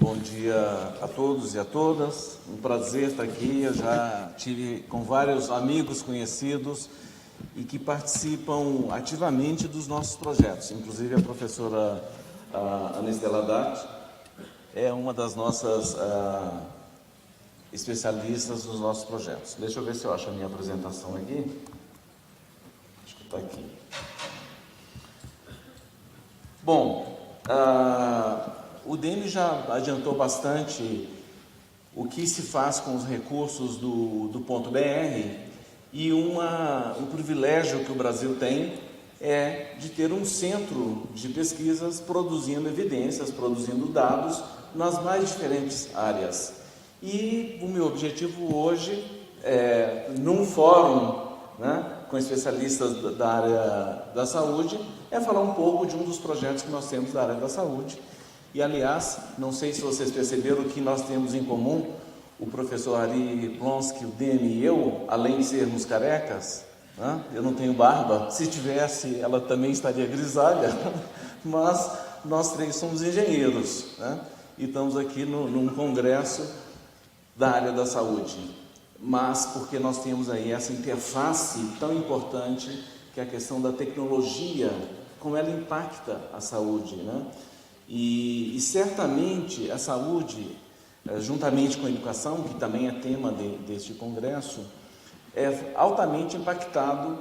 Bom dia a todos e a todas. Um prazer estar aqui. Eu já tive com vários amigos conhecidos e que participam ativamente dos nossos projetos. Inclusive a professora Ana Estela Datti é uma das nossas especialistas nos nossos projetos. Deixa eu ver se eu acho a minha apresentação aqui. Acho que está aqui. Bom, o DEME já adiantou bastante o que se faz com os recursos do ponto .br e um privilégio que o Brasil tem é de ter um centro de pesquisas produzindo evidências, produzindo dados nas mais diferentes áreas. E o meu objetivo hoje é, num fórum, com especialistas da área da saúde, é falar um pouco de um dos projetos que nós temos da área da saúde. E, aliás, não sei se vocês perceberam que nós temos em comum, o professor Ari Plonsky, o DEME e eu, além de sermos carecas, eu não tenho barba, se tivesse, ela também estaria grisalha, mas nós três somos engenheiros, e estamos aqui num congresso da área da saúde, mas porque nós temos aí essa interface tão importante que é a questão da tecnologia, como ela impacta a saúde, E certamente a saúde, juntamente com a educação, que também é tema deste congresso, é altamente impactado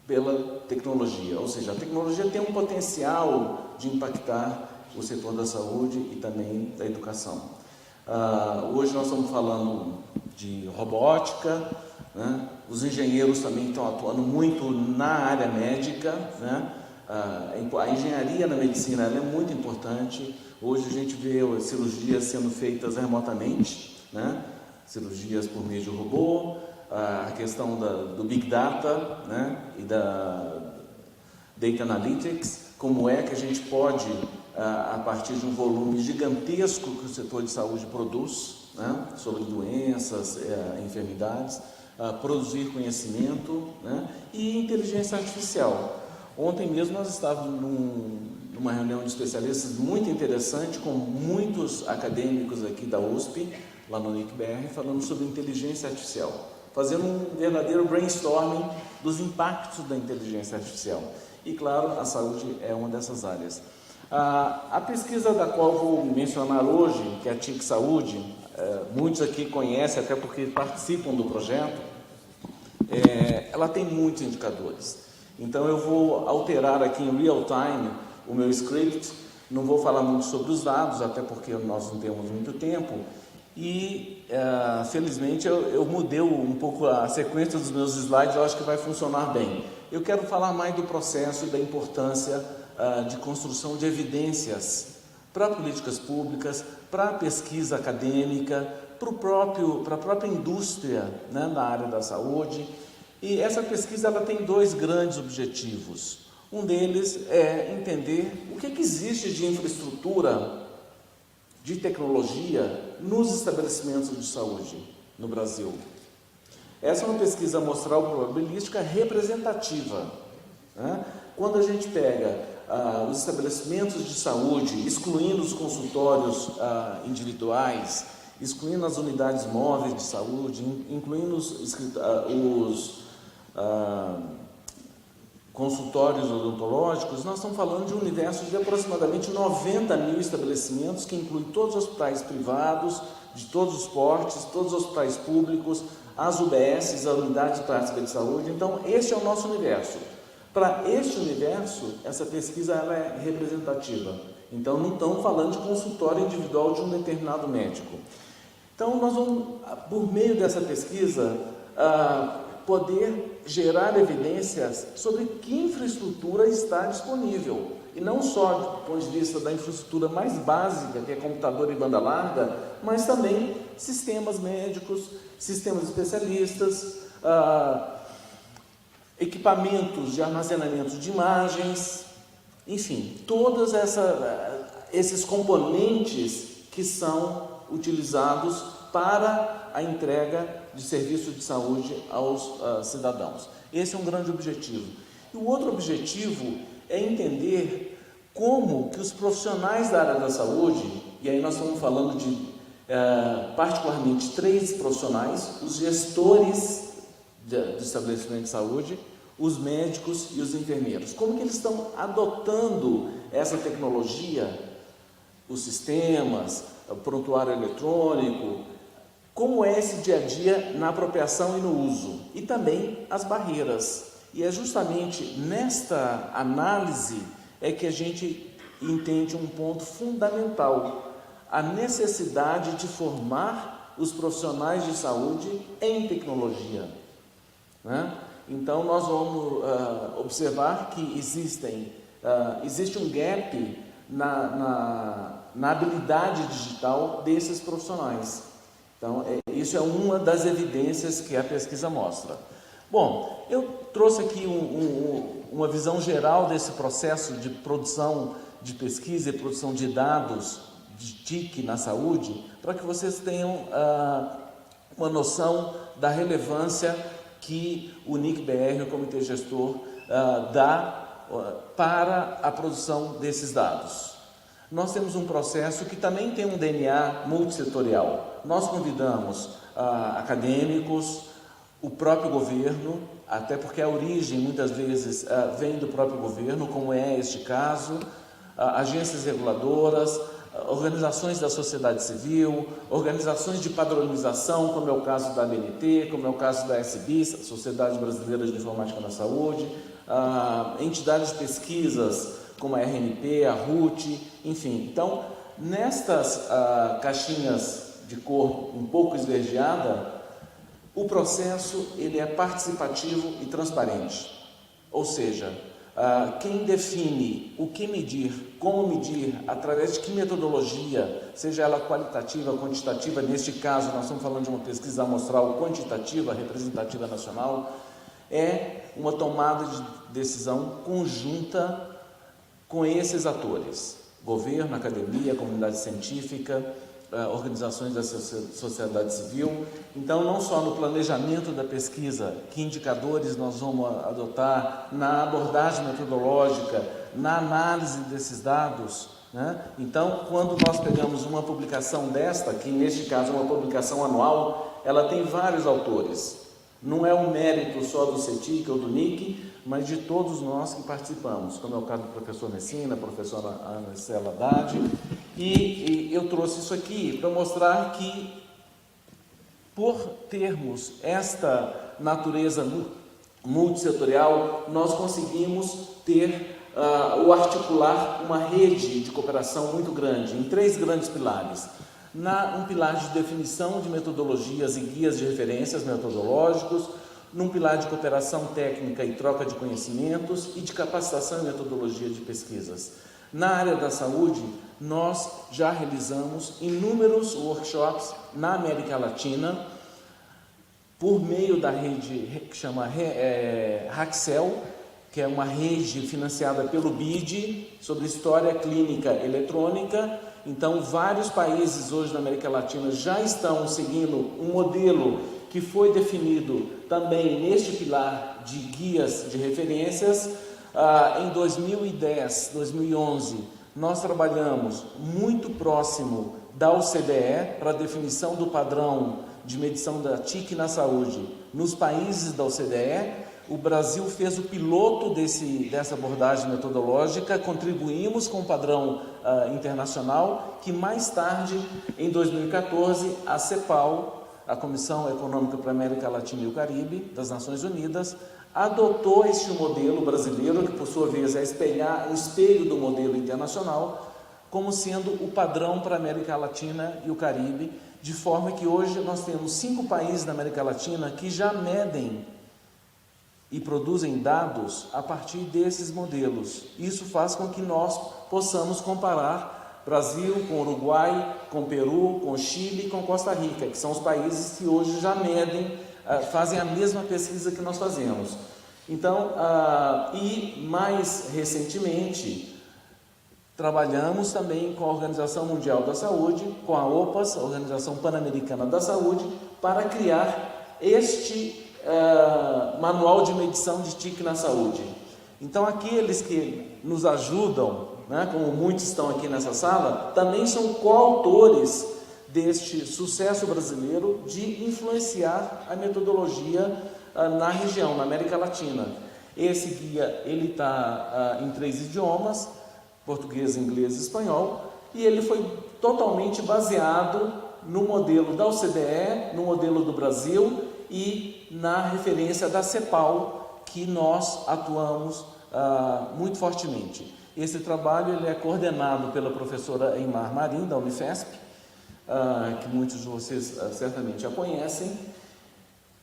pela tecnologia, ou seja, a tecnologia tem um potencial de impactar o setor da saúde e também da educação. Hoje nós estamos falando de robótica, os engenheiros também estão atuando muito na área médica, A engenharia na medicina ela é muito importante. Hoje a gente vê cirurgias sendo feitas remotamente, cirurgias por meio de robô, a questão do Big Data, e da Data Analytics, como é que a gente pode, a partir de um volume gigantesco que o setor de saúde produz, sobre doenças, enfermidades, produzir conhecimento, e inteligência artificial. Ontem mesmo nós estávamos numa reunião de especialistas muito interessante, com muitos acadêmicos aqui da USP, lá no NIC-BR, falando sobre inteligência artificial, fazendo um verdadeiro brainstorming dos impactos da inteligência artificial. E, claro, a saúde é uma dessas áreas. A pesquisa da qual vou mencionar hoje, que é a TIC Saúde, muitos aqui conhecem, até porque participam do projeto, ela tem muitos indicadores. Então eu vou alterar aqui em real time o meu script, não vou falar muito sobre os dados, até porque nós não temos muito tempo, e felizmente eu mudei um pouco a sequência dos meus slides, eu acho que vai funcionar bem. Eu quero falar mais do processo e da importância de construção de evidências para políticas públicas, para a pesquisa acadêmica, para a própria indústria, na área da saúde. E essa pesquisa ela tem dois grandes objetivos. Um deles é entender o que existe de infraestrutura, de tecnologia nos estabelecimentos de saúde no Brasil. Essa é uma pesquisa amostral probabilística representativa. Quando a gente pega os estabelecimentos de saúde, excluindo os consultórios individuais, excluindo as unidades móveis de saúde, incluindo os consultórios odontológicos, nós estamos falando de um universo de aproximadamente 90 mil estabelecimentos, que inclui todos os hospitais privados, de todos os portes, todos os hospitais públicos, as UBSs, a Unidade de Prática de Saúde. Então, este é o nosso universo. Para este universo, essa pesquisa ela é representativa. Então, não estamos falando de consultório individual de um determinado médico. Então, nós vamos, por meio dessa pesquisa, poder gerar evidências sobre que infraestrutura está disponível. E não só do ponto de vista da infraestrutura mais básica, que é computador e banda larga, mas também sistemas médicos, sistemas especialistas, equipamentos de armazenamento de imagens, enfim, todos esses componentes que são utilizados para a entrega de serviço de saúde aos cidadãos. Esse é um grande objetivo. E o outro objetivo é entender como que os profissionais da área da saúde e aí nós estamos falando de particularmente 3 profissionais: os gestores do estabelecimento de saúde, os médicos e os enfermeiros. Como que eles estão adotando essa tecnologia, os sistemas, o prontuário eletrônico, como é esse dia a dia na apropriação e no uso, e também as barreiras. E é justamente nesta análise é que a gente entende um ponto fundamental: a necessidade de formar os profissionais de saúde em tecnologia, né? Então nós vamos observar que existe um gap na habilidade digital desses profissionais. Então isso é uma das evidências que a pesquisa mostra. Bom, eu trouxe aqui uma visão geral desse processo de produção de pesquisa e produção de dados de TIC na saúde, para que vocês tenham uma noção da relevância que o NIC-BR, o Comitê Gestor, dá para a produção desses dados. Nós temos um processo que também tem um DNA multissetorial. Nós convidamos acadêmicos, o próprio governo, até porque a origem muitas vezes vem do próprio governo, como é este caso, agências reguladoras, organizações da sociedade civil, organizações de padronização, como é o caso da ABNT, como é o caso da SBIS, a Sociedade Brasileira de Informática na Saúde, entidades de pesquisas como a RNP, a RUT, enfim. Então, nestas caixinhas de cor um pouco esverdeada, o processo ele é participativo e transparente, ou seja, quem define o que medir, como medir, através de que metodologia, seja ela qualitativa, quantitativa, neste caso nós estamos falando de uma pesquisa amostral quantitativa, representativa nacional, é uma tomada de decisão conjunta com esses atores: governo, academia, comunidade científica, organizações da sociedade civil. Então, não só no planejamento da pesquisa, que indicadores nós vamos adotar, na abordagem metodológica, na análise desses dados, né? Então, quando nós pegamos uma publicação desta, que neste caso é uma publicação anual, ela tem vários autores. Não é um mérito só do CETIC ou do NIC, mas de todos nós que participamos, como é o caso do professor Messina, a professora Ana Estela Haddad, e eu trouxe isso aqui para mostrar que, por termos esta natureza multissetorial, nós conseguimos ter ou articular uma rede de cooperação muito grande, em 3 grandes pilares. Um pilar de definição de metodologias e guias de referências metodológicos, num pilar de cooperação técnica e troca de conhecimentos e de capacitação e metodologia de pesquisas. Na área da saúde, nós já realizamos inúmeros workshops na América Latina, por meio da rede que chama Haxel, que é uma rede financiada pelo BID, sobre história clínica eletrônica. Então, vários países hoje na América Latina já estão seguindo um modelo que foi definido também neste pilar de guias de referências. Em 2010, 2011, nós trabalhamos muito próximo da OCDE para a definição do padrão de medição da TIC na saúde nos países da OCDE. O Brasil fez o piloto dessa abordagem metodológica, contribuímos com o padrão internacional, que mais tarde, em 2014, a CEPAL, a Comissão Econômica para a América Latina e o Caribe, das Nações Unidas, adotou este modelo brasileiro, que por sua vez é o espelho do modelo internacional, como sendo o padrão para a América Latina e o Caribe, de forma que hoje nós temos 5 países da América Latina que já medem e produzem dados a partir desses modelos. Isso faz com que nós possamos comparar Brasil com Uruguai, com Peru, com Chile e com Costa Rica, que são os países que hoje já medem, fazem a mesma pesquisa que nós fazemos. Então, e mais recentemente, trabalhamos também com a Organização Mundial da Saúde, com a OPAS, a Organização Pan-Americana da Saúde, para criar este manual de medição de TIC na saúde. Então, aqueles que nos ajudam, né, como muitos estão aqui nessa sala, também são coautores deste sucesso brasileiro de influenciar a metodologia na região, na América Latina. Esse guia ele está em 3 idiomas, português, inglês e espanhol, e ele foi totalmente baseado no modelo da OCDE, no modelo do Brasil e na referência da CEPAL, que nós atuamos muito fortemente. Esse trabalho ele é coordenado pela professora Eymar Marim, da Unifesp, que muitos de vocês certamente a conhecem,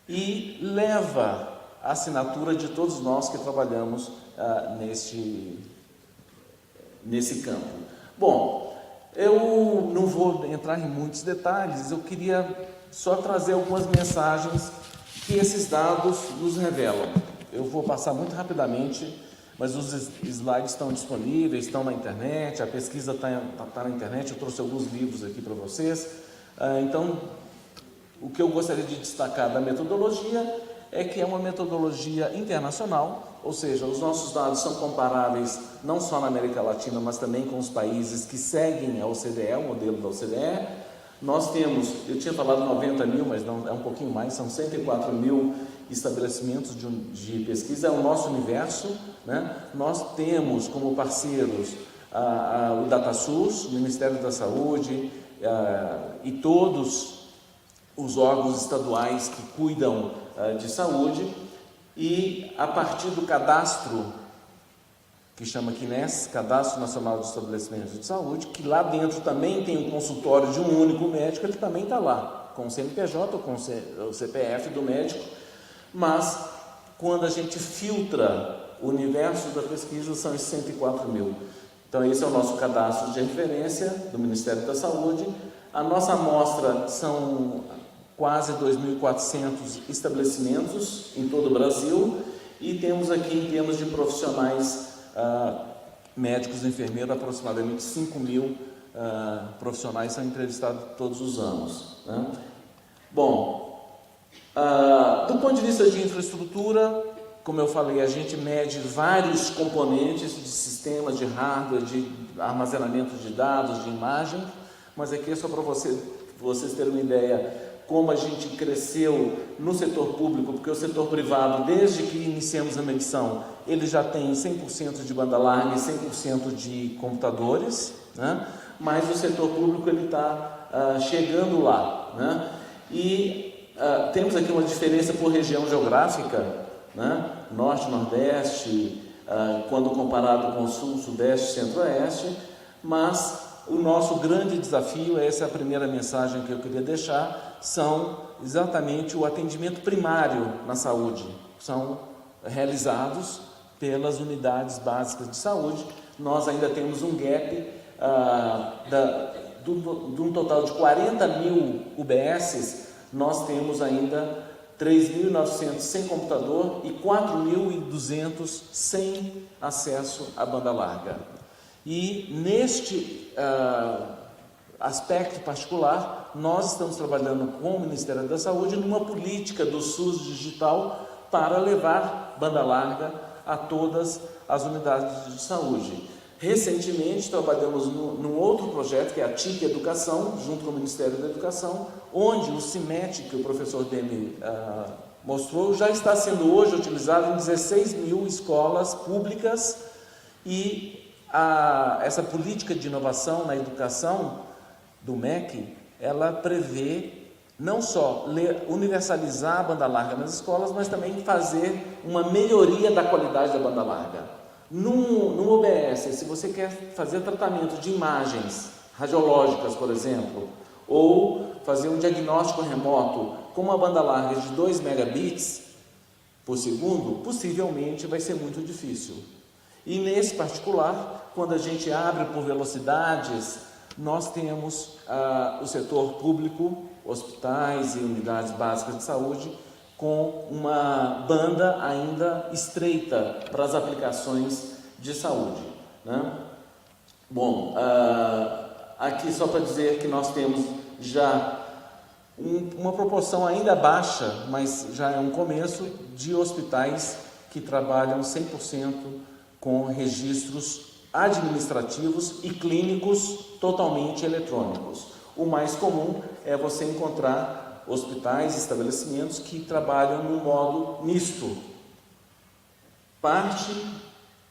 e leva a assinatura de todos nós que trabalhamos nesse campo. Bom, eu não vou entrar em muitos detalhes, eu queria só trazer algumas mensagens que esses dados nos revelam. Eu vou passar muito rapidamente, mas os slides estão disponíveis, estão na internet, a pesquisa está na internet, eu trouxe alguns livros aqui para vocês. Então, o que eu gostaria de destacar da metodologia é que é uma metodologia internacional, ou seja, os nossos dados são comparáveis não só na América Latina, mas também com os países que seguem a OCDE, o modelo da OCDE. Nós temos, eu tinha falado 90 mil, mas não, é um pouquinho mais, são 104 mil estabelecimentos de pesquisa, é o nosso universo, né? Nós temos como parceiros o DataSUS, o Ministério da Saúde e todos os órgãos estaduais que cuidam de saúde, e a partir do cadastro que chama CNES, Cadastro Nacional de Estabelecimentos de Saúde, que lá dentro também tem um consultório de um único médico, ele também está lá, com o CNPJ ou com o CPF do médico, mas quando a gente filtra o universo da pesquisa, são esses 104 mil. Então esse é o nosso cadastro de referência do Ministério da Saúde. A nossa amostra são quase 2.400 estabelecimentos em todo o Brasil, e temos aqui, em termos de profissionais, médicos e enfermeiros, aproximadamente 5 mil profissionais são entrevistados todos os anos, né? Bom, do ponto de vista de infraestrutura, como eu falei, a gente mede vários componentes de sistemas, de hardware, de armazenamento de dados, de imagem, mas aqui é só para vocês terem uma ideia como a gente cresceu no setor público, porque o setor privado, desde que iniciamos a medição, ele já tem 100% de banda larga e 100% de computadores, né? Mas o setor público ele está chegando lá, né? E temos aqui uma diferença por região geográfica, né? Norte, Nordeste, quando comparado com Sul, Sudeste, Centro-Oeste, mas o nosso grande desafio, essa é a primeira mensagem que eu queria deixar, são exatamente o atendimento primário na saúde. São realizados pelas unidades básicas de saúde. Nós ainda temos um gap de um total de 40 mil UBSs, nós temos ainda 3.900 sem computador e 4.200 sem acesso à banda larga. E neste aspecto particular, nós estamos trabalhando com o Ministério da Saúde numa política do SUS digital para levar banda larga a todas as unidades de saúde. Recentemente, trabalhamos num outro projeto, que é a TIC Educação, junto com o Ministério da Educação, onde o CIMET, que o professor Demi mostrou, já está sendo hoje utilizado em 16 mil escolas públicas, e essa política de inovação na educação do MEC, ela prevê não só universalizar a banda larga nas escolas, mas também fazer uma melhoria da qualidade da banda larga. No OBS, se você quer fazer tratamento de imagens radiológicas, por exemplo, ou fazer um diagnóstico remoto com uma banda larga de 2 megabits por segundo, possivelmente vai ser muito difícil. E nesse particular, quando a gente abre por velocidades, nós temos o setor público, hospitais e unidades básicas de saúde, com uma banda ainda estreita para as aplicações de saúde, né? Bom, aqui só para dizer que nós temos já uma proporção ainda baixa, mas já é um começo, de hospitais que trabalham 100% com registros administrativos e clínicos totalmente eletrônicos. O mais comum é você encontrar hospitais, estabelecimentos que trabalham no modo misto. Parte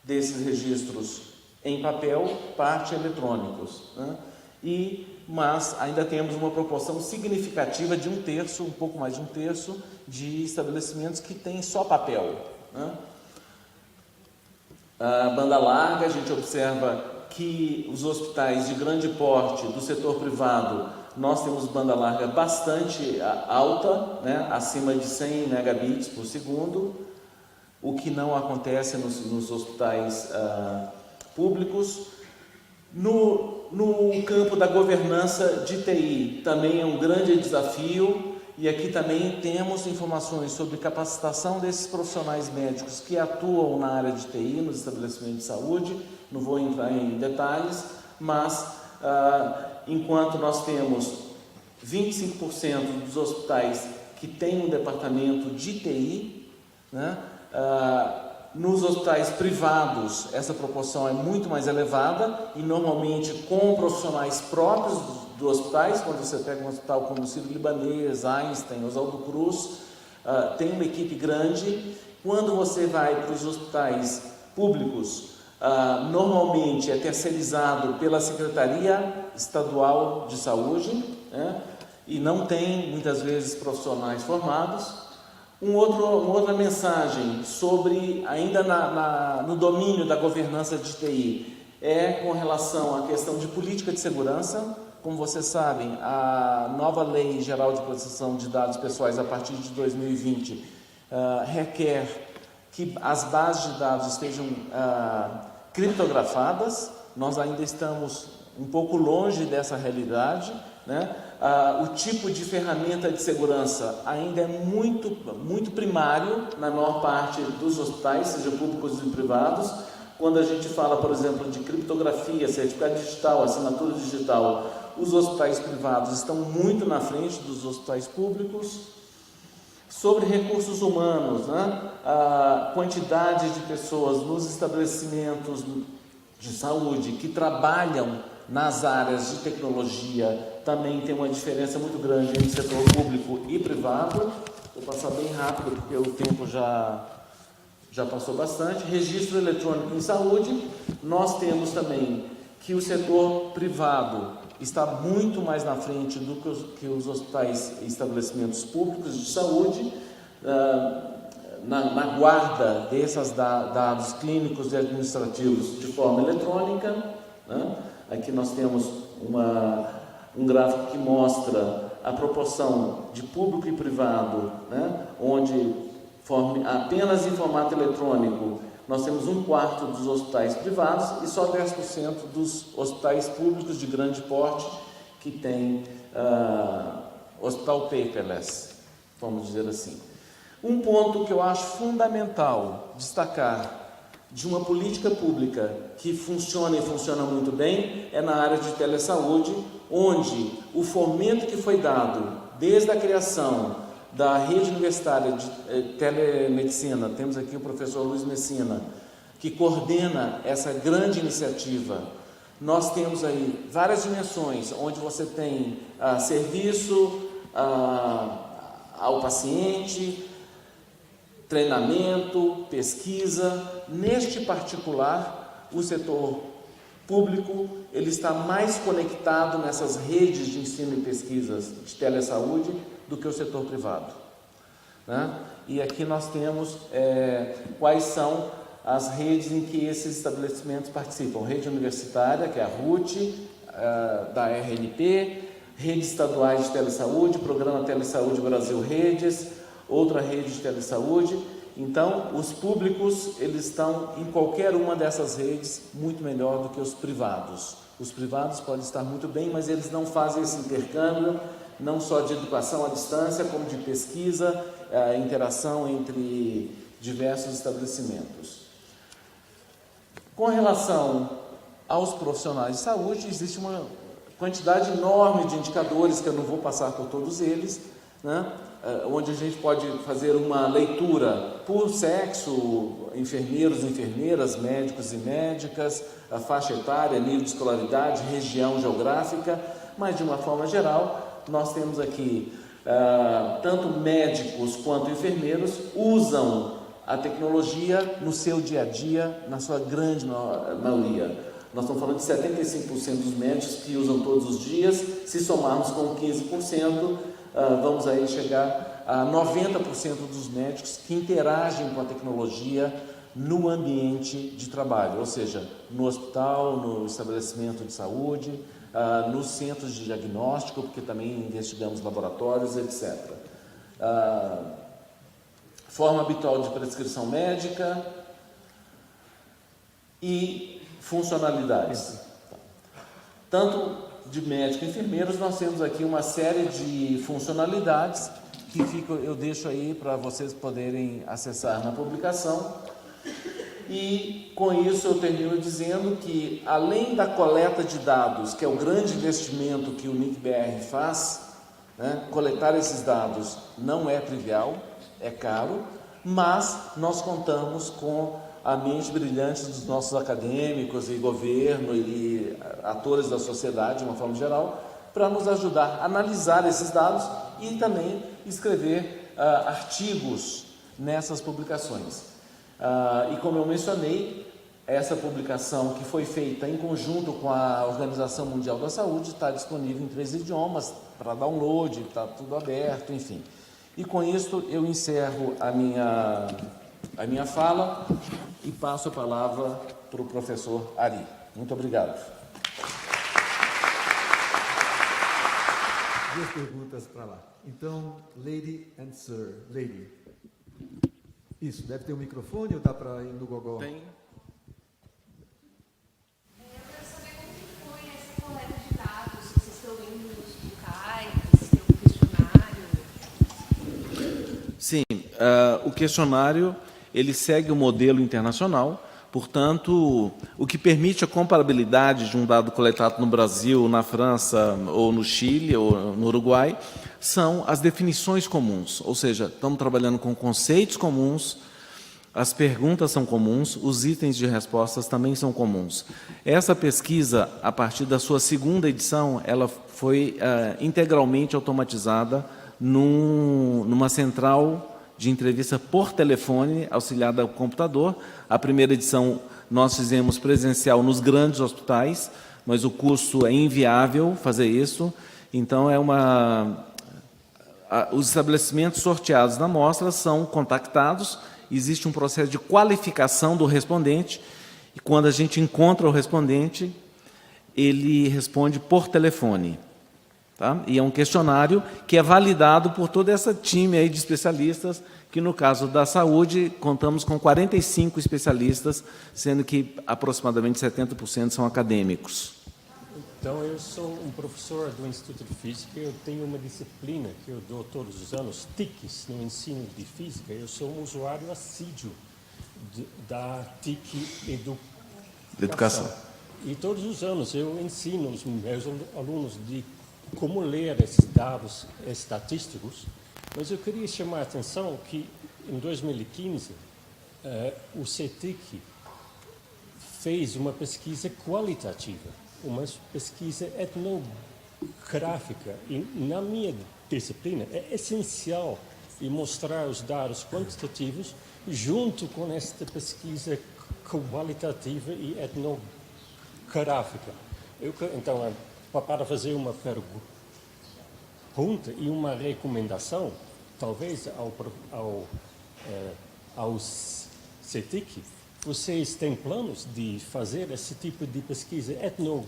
desses registros em papel, parte eletrônicos, né? Mas ainda temos uma proporção significativa de 1/3, um pouco mais de 1/3, de estabelecimentos que têm só papel, né? A banda larga, a gente observa que os hospitais de grande porte do setor privado, nós temos banda larga bastante alta, né? Acima de 100 megabits por segundo, o que não acontece nos hospitais públicos. No campo da governança de TI, também é um grande desafio, e aqui também temos informações sobre capacitação desses profissionais médicos que atuam na área de TI, nos estabelecimentos de saúde. Não vou entrar em detalhes, mas enquanto nós temos 25% dos hospitais que têm um departamento de TI, né? Nos hospitais privados, essa proporção é muito mais elevada e normalmente com profissionais próprios dos hospitais. Quando você pega um hospital como o Sírio-Libanês, Einstein, Oswaldo Cruz, tem uma equipe grande. Quando você vai para os hospitais públicos, normalmente é terceirizado pela Secretaria Estadual de Saúde, né? E não tem muitas vezes profissionais formados. Uma outra mensagem sobre, ainda no domínio da governança de TI, é com relação à questão de política de segurança. Como vocês sabem, a nova Lei Geral de Proteção de Dados Pessoais, a partir de 2020, requer que as bases de dados estejam criptografadas. Nós ainda estamos um pouco longe dessa realidade, né? O tipo de ferramenta de segurança ainda é muito primário na maior parte dos hospitais, seja públicos e privados. Quando a gente fala, por exemplo, de criptografia, certificado digital, assinatura digital, os hospitais privados estão muito na frente dos hospitais públicos. Sobre recursos humanos, né? A quantidade de pessoas nos estabelecimentos de saúde que trabalham nas áreas de tecnologia também tem uma diferença muito grande entre setor público e privado. Vou passar bem rápido porque o tempo já passou bastante. Registro eletrônico em saúde, nós temos também que o setor privado está muito mais na frente do que os hospitais e estabelecimentos públicos de saúde, na guarda desses dados clínicos e administrativos de forma eletrônica, né? Aqui nós temos um gráfico que mostra a proporção de público e privado, né? Onde apenas em formato eletrônico nós temos 1/4 dos hospitais privados e só 10% dos hospitais públicos de grande porte que tem hospital paperless, vamos dizer assim. Um ponto que eu acho fundamental destacar de uma política pública que funciona e funciona muito bem é na área de telesaúde, onde o fomento que foi dado desde a criação da rede universitária de telemedicina, temos aqui o professor Luiz Messina, que coordena essa grande iniciativa. Nós temos aí várias dimensões, onde você tem serviço ao paciente, treinamento, pesquisa. Neste particular, o setor público ele está mais conectado nessas redes de ensino e pesquisas de telesaúde do que o setor privado, né? E aqui nós temos quais são as redes em que esses estabelecimentos participam. Rede universitária, que é a RUT, da RNP, redes estaduais de telesaúde, Programa Telesaúde Brasil Redes, outra rede de telesaúde. Então, os públicos, eles estão em qualquer uma dessas redes muito melhor do que os privados. Os privados podem estar muito bem, mas eles não fazem esse intercâmbio, não só de educação à distância, como de pesquisa, interação entre diversos estabelecimentos. Com relação aos profissionais de saúde, existe uma quantidade enorme de indicadores, que eu não vou passar por todos eles, né? Onde a gente pode fazer uma leitura por sexo, enfermeiros, enfermeiras, médicos e médicas, a faixa etária, nível de escolaridade, região geográfica, mas de uma forma geral, nós temos aqui tanto médicos quanto enfermeiros usam a tecnologia no seu dia a dia, na sua grande maioria. Nós estamos falando de 75% dos médicos que usam todos os dias, se somarmos com 15%, vamos aí chegar a 90% dos médicos que interagem com a tecnologia no ambiente de trabalho, ou seja, no hospital, no estabelecimento de saúde, nos centros de diagnóstico, porque também investigamos laboratórios, etc. Forma habitual de prescrição médica e funcionalidades. Tanto de médico e enfermeiros, nós temos aqui uma série de funcionalidades que eu deixo aí para vocês poderem acessar na publicação. E com isso eu termino dizendo que, além da coleta de dados, que é o grande investimento que o NIC-BR faz, né, coletar esses dados não é trivial, é caro, mas nós contamos com a mente brilhante dos nossos acadêmicos e governo e atores da sociedade, de uma forma geral, para nos ajudar a analisar esses dados e também escrever artigos nessas publicações. E como eu mencionei, essa publicação que foi feita em conjunto com a Organização Mundial da Saúde está disponível em 3 idiomas para download, está tudo aberto, enfim. E com isso eu encerro a minha fala e passo a palavra para o professor Ari. Muito obrigado. 2 perguntas para lá. Então, lady and sir. Lady. Isso, deve ter um microfone ou dá para ir no gogó? Tem. Eu quero saber como que foi essa coleta de dados, se vocês estão indo no CAI, se tem um questionário. Sim, o questionário ele segue o modelo internacional, portanto, o que permite a comparabilidade de um dado coletado no Brasil, na França, ou no Chile, ou no Uruguai, são as definições comuns, ou seja, estamos trabalhando com conceitos comuns, as perguntas são comuns, os itens de respostas também são comuns. Essa pesquisa, a partir da sua 2ª edição, ela foi integralmente automatizada numa central de entrevista por telefone, auxiliada ao computador. A primeira edição nós fizemos presencial nos grandes hospitais, mas o custo é inviável fazer isso. Então, os estabelecimentos sorteados na amostra são contactados, existe um processo de qualificação do respondente, e quando a gente encontra o respondente, ele responde por telefone. Tá? E é um questionário que é validado por todo esse time aí de especialistas, que no caso da saúde, contamos com 45 especialistas, sendo que aproximadamente 70% são acadêmicos. Então, eu sou um professor do Instituto de Física, eu tenho uma disciplina que eu dou todos os anos, TICs, no ensino de física. Eu sou um usuário assíduo da TIC Educação. E todos os anos eu ensino os meus alunos de como ler esses dados estatísticos, mas eu queria chamar a atenção que, em 2015, o CETIC fez uma pesquisa qualitativa, uma pesquisa etnográfica, e na minha disciplina é essencial mostrar os dados quantitativos junto com esta pesquisa qualitativa e etnográfica. Então, para fazer uma pergunta e uma recomendação, talvez ao CETIC, vocês têm planos de fazer esse tipo de pesquisa etnográfica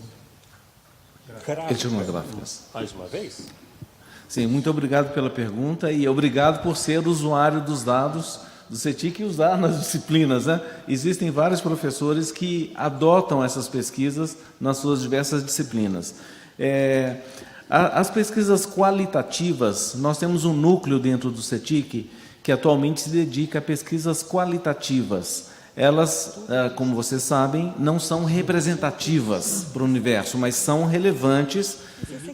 mais uma vez? Sim, muito obrigado pela pergunta e obrigado por ser usuário dos dados do CETIC e usar nas disciplinas, né? Existem vários professores que adotam essas pesquisas nas suas diversas disciplinas. As pesquisas qualitativas, nós temos um núcleo dentro do CETIC que atualmente se dedica a pesquisas qualitativas. elas, como vocês sabem, não são representativas para o universo, mas são relevantes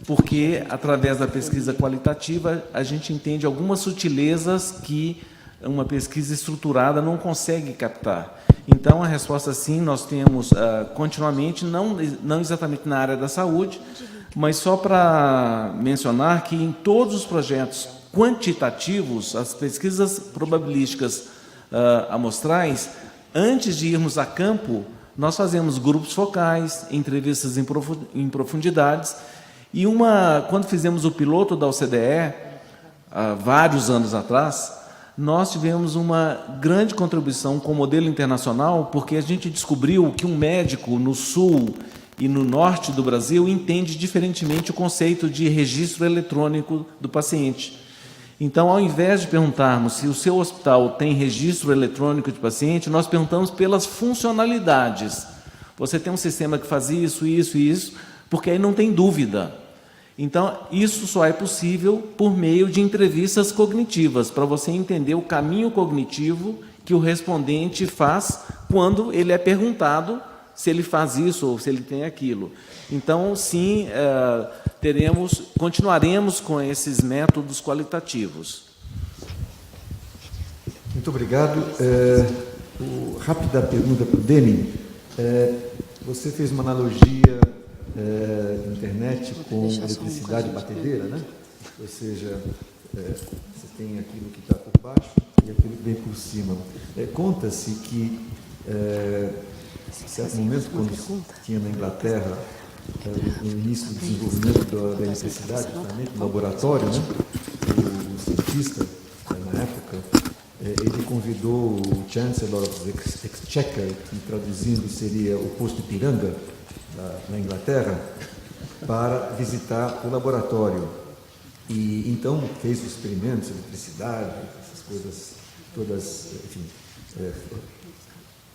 porque, através da pesquisa qualitativa, a gente entende algumas sutilezas que uma pesquisa estruturada não consegue captar. Então, a resposta sim, nós temos continuamente, não exatamente na área da saúde, mas só para mencionar que em todos os projetos quantitativos, as pesquisas probabilísticas amostrais, antes de irmos a campo, nós fazemos grupos focais, entrevistas em profundidades, e quando fizemos o piloto da OCDE, há vários anos atrás, nós tivemos uma grande contribuição com o modelo internacional, porque a gente descobriu que um médico no sul e no norte do Brasil entende diferentemente o conceito de registro eletrônico do paciente. Então, ao invés de perguntarmos se o seu hospital tem registro eletrônico de paciente, nós perguntamos pelas funcionalidades. Você tem um sistema que faz isso, isso e isso, porque aí não tem dúvida. Então, isso só é possível por meio de entrevistas cognitivas, para você entender o caminho cognitivo que o respondente faz quando ele é perguntado se ele faz isso ou se ele tem aquilo. Então, sim, continuaremos com esses métodos qualitativos. Muito obrigado. Rápida pergunta para o Deming. Você fez uma analogia da internet com eletricidade batedeira, né? Ou seja, você tem aquilo que está por baixo e aquilo que vem por cima. Conta-se que, em certo momento, quando tinha na Inglaterra no início do desenvolvimento da eletricidade, no laboratório, né? O cientista, na época, ele convidou o Chancellor of the Exchequer, que traduzindo seria o posto Ipiranga, na Inglaterra, para visitar o laboratório. E então fez os experimentos, eletricidade, essas coisas todas, enfim,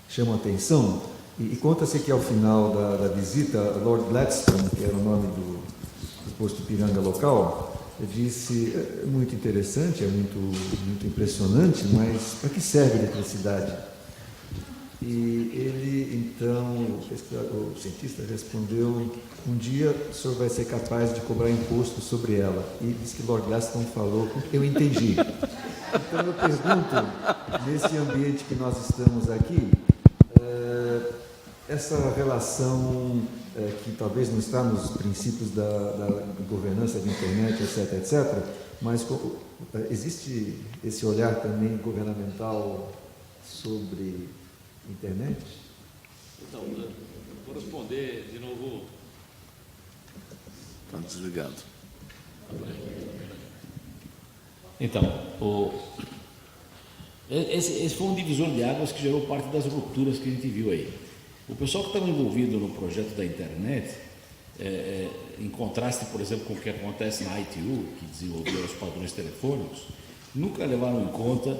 chamam a atenção. E conta-se que ao final da visita, Lord Gladstone, que era o nome do posto Ipiranga local, disse: muito interessante, é muito impressionante, mas para que serve a eletricidade? E ele, então, o cientista respondeu: um dia o senhor vai ser capaz de cobrar imposto sobre ela. E disse que Lord Gladstone falou: eu entendi. Então eu pergunto, nesse ambiente que nós estamos aqui, essa relação que talvez não está nos princípios da governança da internet, etc., etc., mas existe esse olhar também governamental sobre internet? Então, vou responder de novo. Está desligado. Então, esse foi um divisor de águas que gerou parte das rupturas que a gente viu aí. O pessoal que estava envolvido no projeto da internet, em contraste, por exemplo, com o que acontece na ITU, que desenvolveu os padrões telefônicos, nunca levaram em conta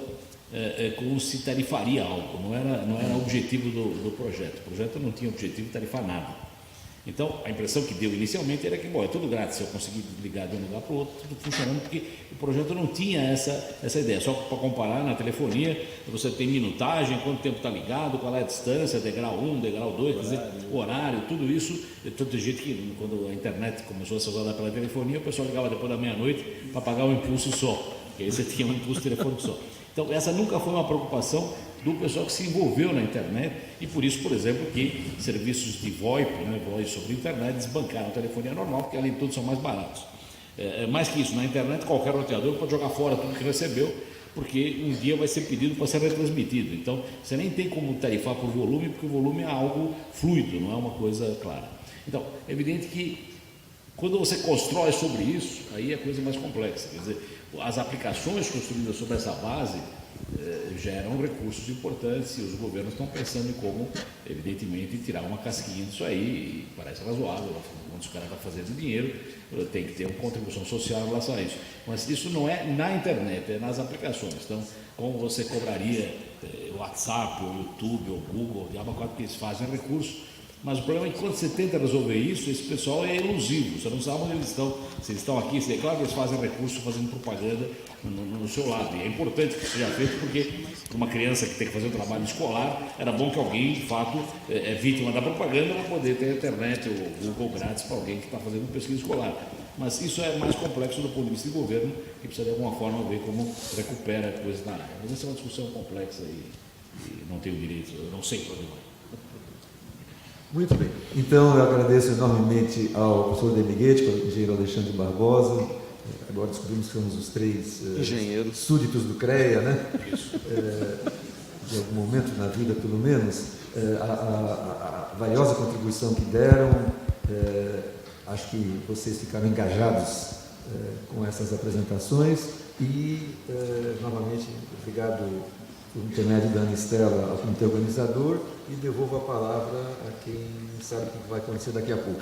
como se tarifaria algo, não era o objetivo do projeto. O projeto não tinha objetivo de tarifar nada. Então, a impressão que deu inicialmente era que, bom, é tudo grátis, se eu conseguir ligar de um lugar para o outro, tudo funcionando, porque o projeto não tinha essa ideia. Só para comparar, na telefonia, você tem minutagem, quanto tempo está ligado, qual é a distância, degrau 1, degrau 2, quer dizer, horário, tudo isso. Tanto jeito que, quando a internet começou a ser usada pela telefonia, o pessoal ligava depois da meia-noite para pagar um impulso só, porque aí você tinha um impulso telefônico só. Então, essa nunca foi uma preocupação do pessoal que se envolveu na internet e por isso, por exemplo, que serviços de VoIP, voz sobre internet, desbancaram a telefonia normal, porque além de tudo são mais baratos. Mais que isso, na internet qualquer roteador pode jogar fora tudo que recebeu, porque um dia vai ser pedido para ser retransmitido. Então, você nem tem como tarifar por volume, porque o volume é algo fluido, não é uma coisa clara. Então, é evidente que quando você constrói sobre isso, aí é a coisa mais complexa. Quer dizer, as aplicações construídas sobre essa base geram recursos importantes e os governos estão pensando em como, evidentemente, tirar uma casquinha disso aí, e parece razoável, quando os caras estão fazendo dinheiro, tem que ter uma contribuição social em relação a isso. Mas isso não é na internet, é nas aplicações. Então, como você cobraria o WhatsApp, o YouTube, o Google, o diabo 4 que eles fazem recursos, Mas o problema é que quando você tenta resolver isso, esse pessoal é elusivo, você não sabe onde eles estão, se eles estão aqui, é claro que eles fazem recurso fazendo propaganda no seu lado, e é importante que isso seja feito porque para uma criança que tem que fazer um trabalho escolar, era bom que alguém, de fato, é vítima da propaganda para poder ter a internet ou Google grátis para alguém que está fazendo pesquisa escolar. Mas isso é mais complexo do ponto de vista do governo, que precisa de alguma forma ver como recupera coisas na área. Mas essa é uma discussão complexa e não tenho direito, eu não sei para onde vai. Muito bem. Então, eu agradeço enormemente ao professor Demiguete, ao engenheiro Alexandre Barbosa. Agora descobrimos que somos os três engenheiros súditos do CREA, né? De algum momento na vida, pelo menos. A valiosa contribuição que deram. Acho que vocês ficaram engajados com essas apresentações. E, novamente, obrigado por intermédio da Ana Estela ao comitê organizador, e devolvo a palavra a quem sabe o que vai acontecer daqui a pouco.